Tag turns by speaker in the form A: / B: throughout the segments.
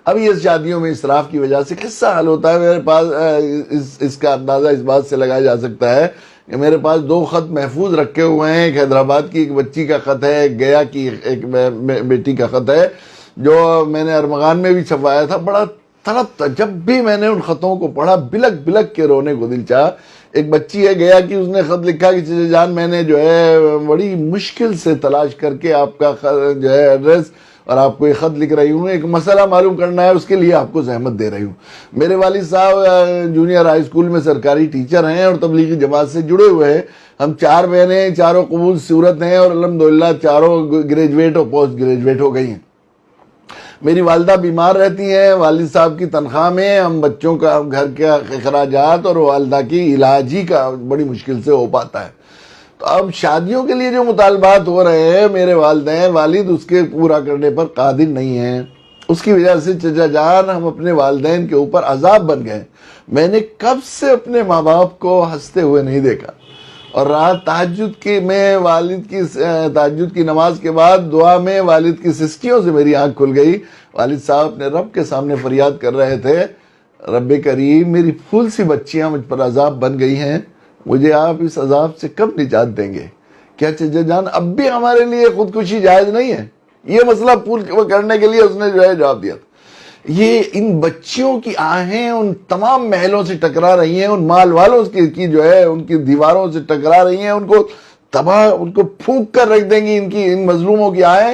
A: اب یہ شادیوں میں اسراف کی وجہ سے قصہ حل ہوتا ہے. میرے پاس اس کا اندازہ اس بات سے لگایا جا سکتا ہے کہ میرے پاس 2 خط محفوظ رکھے ہوئے ہیں. ایک حیدرآباد کی ایک بچی کا خط ہے, ایک گیا کی ایک بیٹی کا خط ہے, جو میں نے ارمغان میں بھی چھپوایا تھا. بڑا تڑپ تھا جب بھی میں نے ان خطوں کو پڑھا, بلک بلک کے رونے کو دل چاہا. ایک بچی ہے گیا کی, اس نے خط لکھا کہ چچا جان میں نے جو ہے بڑی مشکل سے تلاش کر کے آپ کا جو ہے ایڈریس اور آپ کو یہ خط لکھ رہی ہوں, ایک مسئلہ معلوم کرنا ہے, اس کے لیے آپ کو زحمت دے رہی ہوں. میرے والد صاحب جونیئر ہائی اسکول میں سرکاری ٹیچر ہیں اور تبلیغی جماعت سے جڑے ہوئے ہیں. ہم 4 بہنیں, چاروں قبول صورت ہیں اور الحمدللہ چاروں گریجویٹ اور پوسٹ گریجویٹ ہو گئی ہیں. میری والدہ بیمار رہتی ہیں, والد صاحب کی تنخواہ میں ہم بچوں کا گھر کے اخراجات اور والدہ کی علاج ہی کا بڑی مشکل سے ہو پاتا ہے. تو اب شادیوں کے لیے جو مطالبات ہو رہے ہیں, میرے والد اس کے پورا کرنے پر قادر نہیں ہیں. اس کی وجہ سے چچا جان ہم اپنے والدین کے اوپر عذاب بن گئے. میں نے کب سے اپنے ماں باپ کو ہنستے ہوئے نہیں دیکھا, اور رات تہجد کی نماز کے بعد دعا میں والد کی سسکیوں سے میری آنکھ کھل گئی. والد صاحب اپنے رب کے سامنے فریاد کر رہے تھے, رب کریم میری پھول سی بچیاں مجھ پر عذاب بن گئی ہیں, مجھے آپ اس عذاب سے کب نجات دیں گے؟ کیا چچا جان اب بھی ہمارے لیے خودکشی جائز نہیں ہے؟ یہ مسئلہ پورا کرنے کے لیے اس نے جو ہے جواب دیا تھا. یہ ان بچیوں کی آہیں ان تمام محلوں سے ٹکرا رہی ہیں, ان مال والوں کی جو ہے ان کی دیواروں سے ٹکرا رہی ہیں, ان کو تباہ, ان کو پھونک کر رکھ دیں گی. ان مظلوموں کی آہیں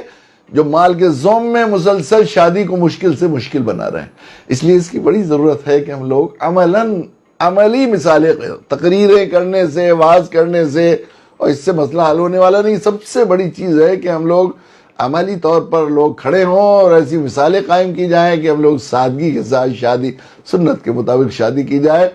A: جو مال کے زوم میں مسلسل شادی کو مشکل سے مشکل بنا رہے ہیں. اس لیے اس کی بڑی ضرورت ہے کہ ہم لوگ عملی مثالیں, تقریریں کرنے سے, واعظ کرنے سے اور اس سے مسئلہ حل ہونے والا نہیں. سب سے بڑی چیز ہے کہ ہم لوگ عملی طور پر لوگ کھڑے ہوں اور ایسی مثالیں قائم کی جائیں کہ ہم لوگ سادگی کے ساتھ شادی, سنت کے مطابق شادی کی جائے.